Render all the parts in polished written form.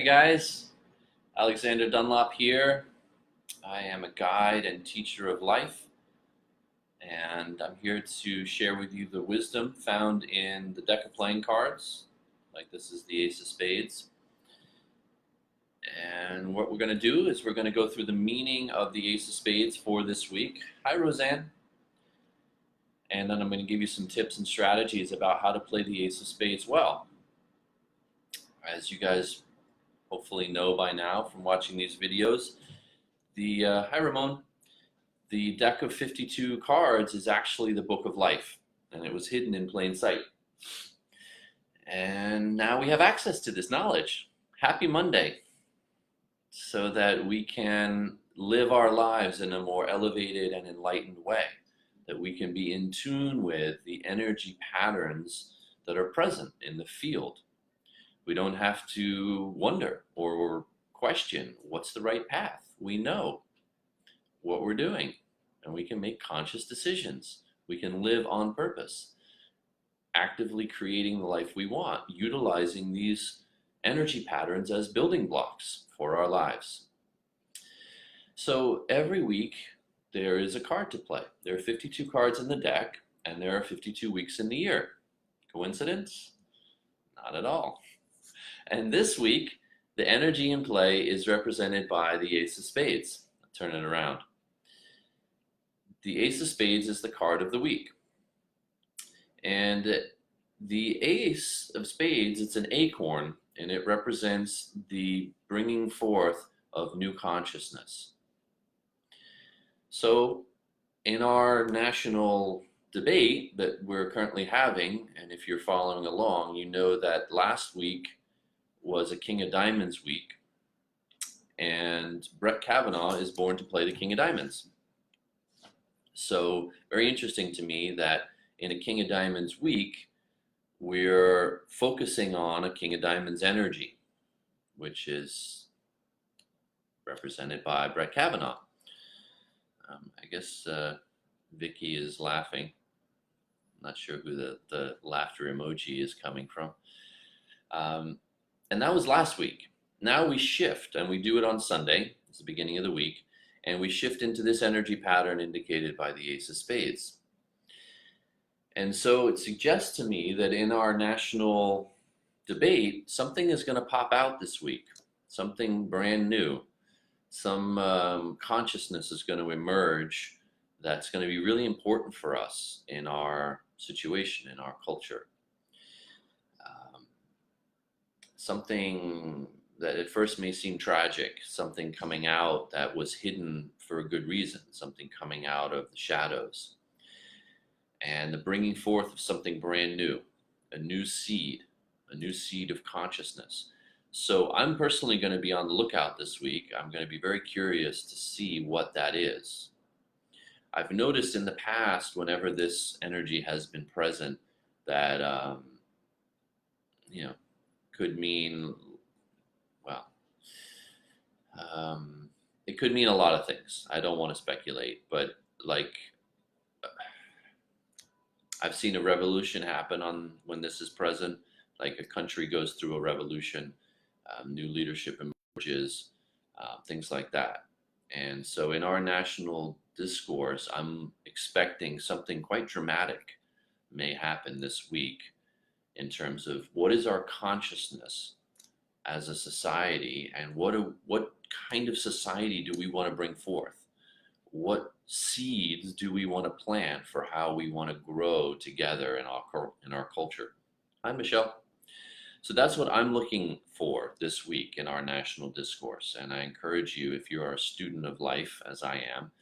Hi guys, Alexander Dunlop here. I am a guide and teacher of life, and I'm here to share with you the wisdom found in the deck of playing cards. Like this is the Ace of Spades. And what we're going to do is we're going to go through the meaning of the Ace of Spades for this week. Hi, Roseanne. And then I'm going to give you some tips and strategies about how to play the Ace of Spades well. As you guys hopefully know by now from watching these videos, hi Ramon, the deck of 52 cards is actually the Book of Life, and it was hidden in plain sight. And now we have access to this knowledge. Happy Monday, so that we can live our lives in a more elevated and enlightened way, that we can be in tune with the energy patterns that are present in the field. We don't have to wonder or question what's the right path. We know what we're doing, and we can make conscious decisions. We can live on purpose, actively creating the life we want, utilizing these energy patterns as building blocks for our lives. So every week there is a card to play. There are 52 cards in the deck, and there are 52 weeks in the year. Coincidence? Not at all. And this week, the energy in play is represented by the Ace of Spades. I'll turn it around. The Ace of Spades is the card of the week. And the Ace of Spades, it's an acorn, and it represents the bringing forth of new consciousness. So in our national debate that we're currently having, and if you're following along, you know that last week was a King of Diamonds week, and Brett Kavanaugh is born to play the King of Diamonds. So very interesting to me that in a King of Diamonds week, we're focusing on a King of Diamonds energy, which is represented by Brett Kavanaugh. I guess Vicky is laughing. I'm not sure who the laughter emoji is coming from. And that was last week. Now we shift, and we do it on Sunday. It's the beginning of the week. And we shift into this energy pattern indicated by the Ace of Spades. And so it suggests to me that in our national debate, something is going to pop out this week. Something brand new. Some consciousness is going to emerge that's going to be really important for us in our situation, in our culture. Something that at first may seem tragic, something coming out that was hidden for a good reason, something coming out of the shadows, and the bringing forth of something brand new, a new seed of consciousness. So I'm personally going to be on the lookout this week. I'm going to be very curious to see what that is. I've noticed in the past, whenever this energy has been present, that could mean, well, it could mean a lot of things. I don't want to speculate, but like, I've seen a revolution happen when this is present, like a country goes through a revolution, new leadership emerges, things like that. And so in our national discourse, I'm expecting something quite dramatic may happen this week in terms of what is our consciousness as a society, and what kind of society do we want to bring forth? What seeds do we want to plant for how we want to grow together in our culture? Hi, Michelle. So that's what I'm looking for this week in our national discourse, and I encourage you, if you are a student of life, as I am,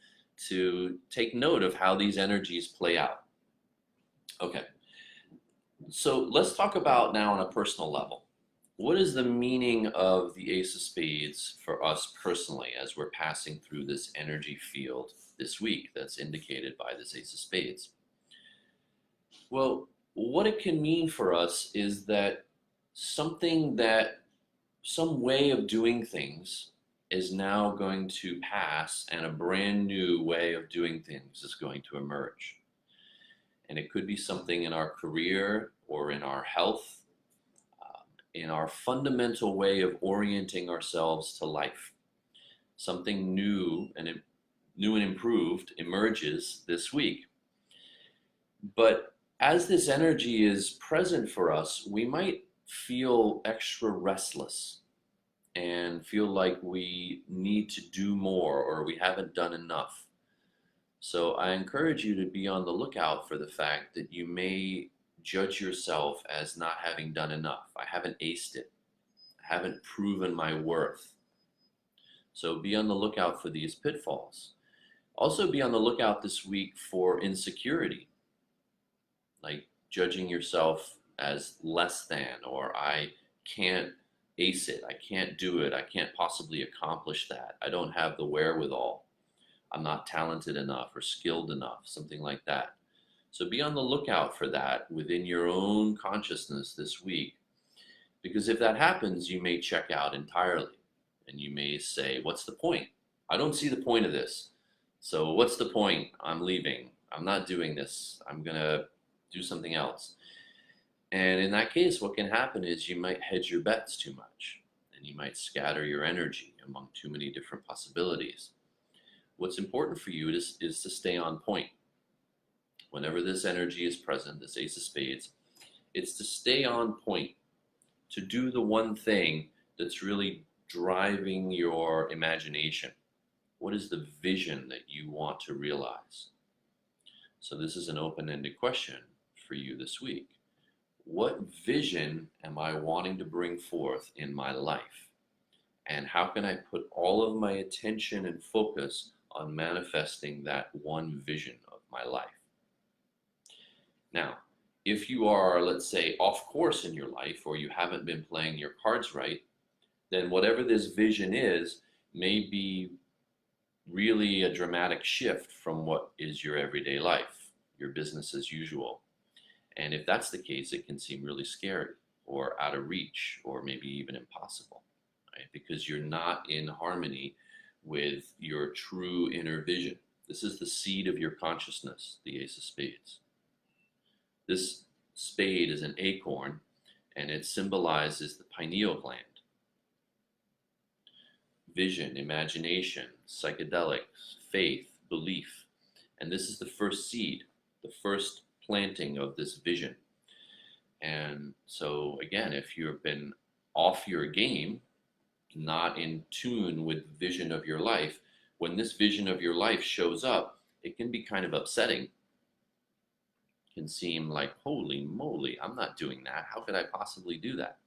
to take note of how these energies play out. Okay. So let's talk about now on a personal level. What is the meaning of the Ace of Spades for us personally as we're passing through this energy field this week that's indicated by this Ace of Spades? Well, what it can mean for us is that some way of doing things is now going to pass, and a brand new way of doing things is going to emerge. And it could be something in our career or in our health, in our fundamental way of orienting ourselves to life. Something new and improved emerges this week. But as this energy is present for us, we might feel extra restless and feel like we need to do more or we haven't done enough. So I encourage you to be on the lookout for the fact that you may judge yourself as not having done enough. I haven't aced it. I haven't proven my worth. So be on the lookout for these pitfalls. Also be on the lookout this week for insecurity, like judging yourself as less than, or I can't ace it, I can't do it, I can't possibly accomplish that, I don't have the wherewithal, I'm not talented enough or skilled enough, something like that. So be on the lookout for that within your own consciousness this week, because if that happens, you may check out entirely and you may say, what's the point? I don't see the point of this. So what's the point? I'm leaving. I'm not doing this. I'm going to do something else. And in that case, what can happen is you might hedge your bets too much and you might scatter your energy among too many different possibilities. What's important for you is to stay on point. Whenever this energy is present, this Ace of Spades, it's to stay on point, to do the one thing that's really driving your imagination. What is the vision that you want to realize? So this is an open-ended question for you this week. What vision am I wanting to bring forth in my life? And how can I put all of my attention and focus on manifesting that one vision of my life? Now, if you are, let's say, off course in your life, or you haven't been playing your cards right, then whatever this vision is may be really a dramatic shift from what is your everyday life, your business as usual. And if that's the case, it can seem really scary or out of reach or maybe even impossible, right? Because you're not in harmony with your true inner vision. This is the seed of your consciousness, the Ace of Spades. This spade is an acorn, and it symbolizes the pineal gland. Vision, imagination, psychedelics, faith, belief. And this is the first seed, the first planting of this vision. And so again, if you've been off your game, not in tune with the vision of your life, when this vision of your life shows up, it can be kind of upsetting. It can seem like, holy moly, I'm not doing that. How could I possibly do that?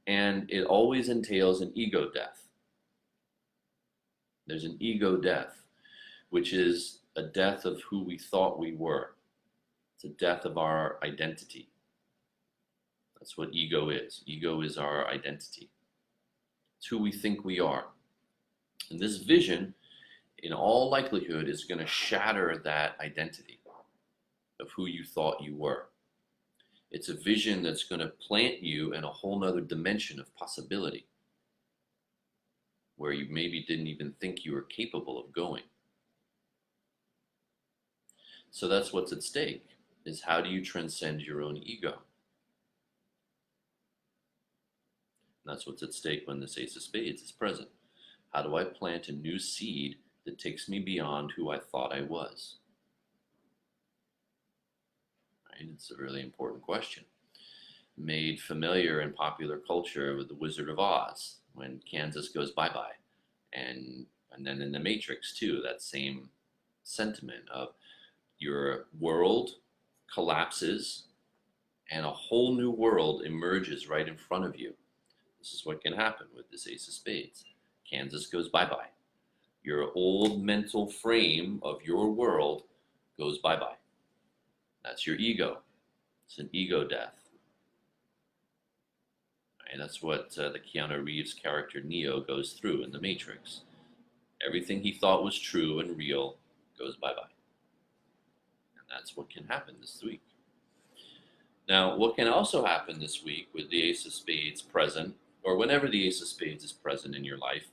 And it always entails an ego death. There's an ego death, which is a death of who we thought we were. It's a death of our identity. That's what ego is. Ego is our identity. It's who we think we are. And this vision, in all likelihood, is going to shatter that identity of who you thought you were. It's a vision that's going to plant you in a whole nother dimension of possibility, where you maybe didn't even think you were capable of going. So that's what's at stake, is how do you transcend your own ego? And that's what's at stake when this Ace of Spades is present. How do I plant a new seed that takes me beyond who I thought I was? Right? It's a really important question. Made familiar in popular culture with the Wizard of Oz, when Kansas goes bye-bye. And then in the Matrix too, that same sentiment of your world collapses and a whole new world emerges right in front of you. This is what can happen with this Ace of Spades. Kansas goes bye-bye. Your old mental frame of your world goes bye-bye. That's your ego. It's an ego death. And that's what the Keanu Reeves character Neo goes through in The Matrix. Everything he thought was true and real goes bye-bye. And that's what can happen this week. Now, what can also happen this week with the Ace of Spades present, or whenever the Ace of Spades is present in your life,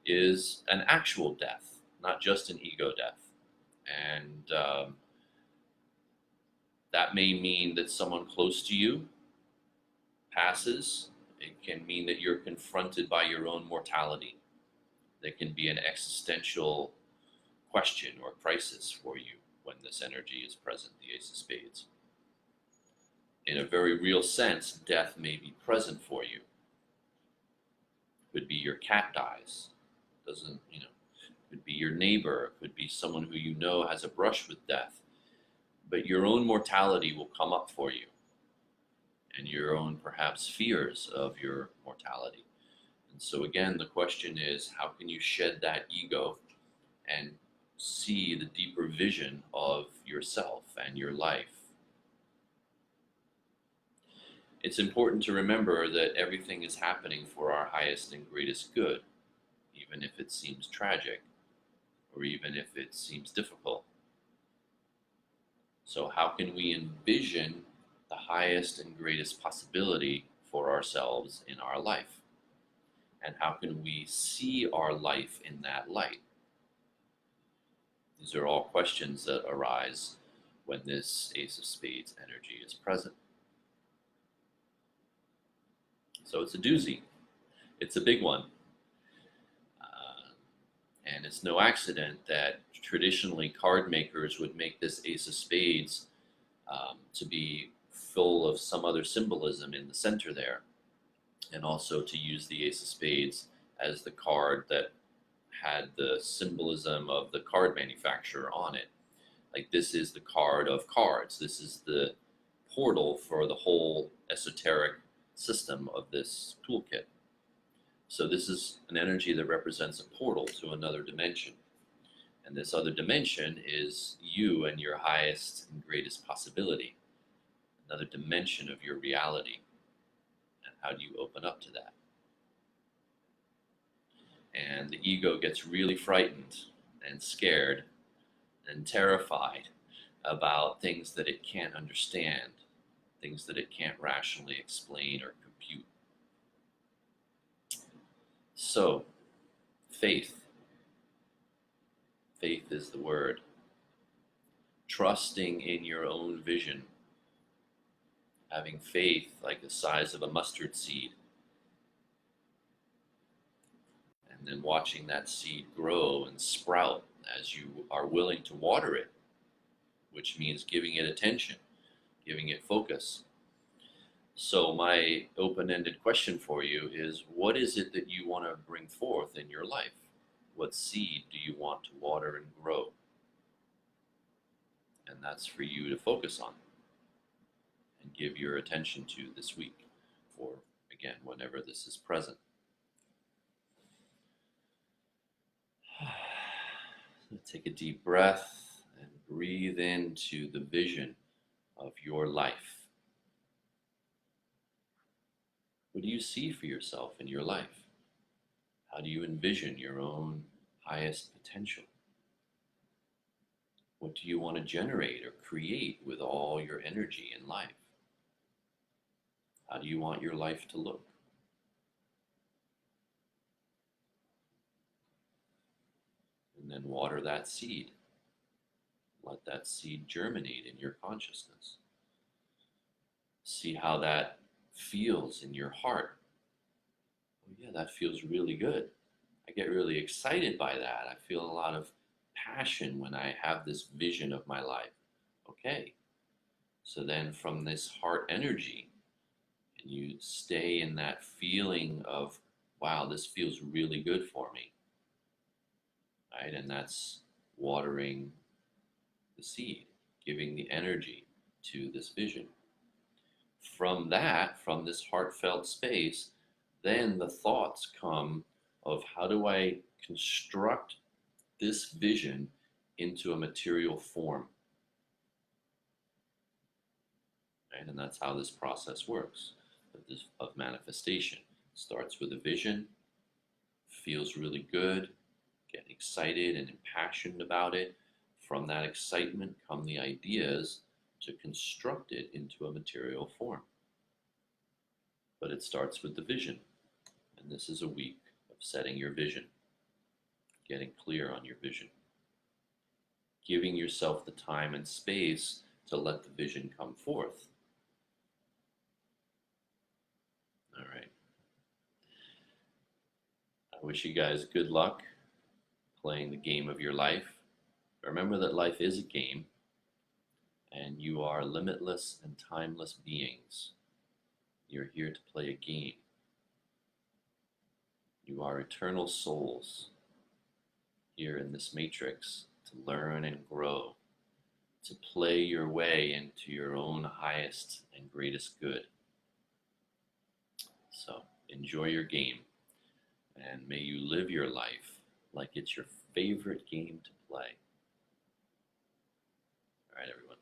is an actual death, not just an ego death. And that may mean that someone close to you passes, It can mean that you're confronted by your own mortality. There can be an existential question or crisis for you when this energy is present, the Ace of Spades. In a very real sense, death may be present for you. Could be your cat dies. Doesn't, could be your neighbor, could be someone who you know has a brush with death. But your own mortality will come up for you, and your own perhaps fears of your mortality. And so again, the question is, how can you shed that ego and see the deeper vision of yourself and your life? It's important to remember that everything is happening for our highest and greatest good, even if it seems tragic, or even if it seems difficult. So how can we envision the highest and greatest possibility for ourselves in our life? And how can we see our life in that light? These are all questions that arise when this Ace of Spades energy is present. So it's a doozy. It's a big one. And it's no accident that traditionally card makers would make this Ace of Spades to be full of some other symbolism in the center there, and also to use the Ace of Spades as the card that had the symbolism of the card manufacturer on it. Like, this is the card of cards. This is the portal for the whole esoteric system of this toolkit. So this is an energy that represents a portal to another dimension. And this other dimension is you and your highest and greatest possibility, another dimension of your reality. And how do you open up to that? And the ego gets really frightened and scared and terrified about things that it can't understand, things that it can't rationally explain or compute. So, faith. Faith is the word. Trusting in your own vision. Having faith like the size of a mustard seed. And then watching that seed grow and sprout as you are willing to water it, which means giving it attention, giving it focus. So my open-ended question for you is, what is it that you want to bring forth in your life? What seed do you want to water and grow? And that's for you to focus on and give your attention to this week, or again, whenever this is present. Take a deep breath and breathe into the vision of your life. What do you see for yourself in your life? How do you envision your own highest potential? What do you want to generate or create with all your energy in life? How do you want your life to look? And then water that seed. Let that seed germinate in your consciousness. See how that feels in your heart. Oh yeah, that feels really good. I get really excited by that. I feel a lot of passion when I have this vision of my life. Okay, so then from this heart energy, and you stay in that feeling of, wow, this feels really good for me, right? And that's watering the seed, giving the energy to this vision. From that, from this heartfelt space, then the thoughts come of, how do I construct this vision into a material form? Right? And that's how this process works, of manifestation. It starts with a vision, feels really good, get excited and impassioned about it. From that excitement come the ideas to construct it into a material form. But it starts with the vision. And this is a week of setting your vision, getting clear on your vision, giving yourself the time and space to let the vision come forth. All right. I wish you guys good luck playing the game of your life. Remember that life is a game, and you are limitless and timeless beings. You're here to play a game. You are eternal souls here in this matrix to learn and grow, to play your way into your own highest and greatest good. So enjoy your game, and may you live your life like it's your favorite game to play. All right, everyone.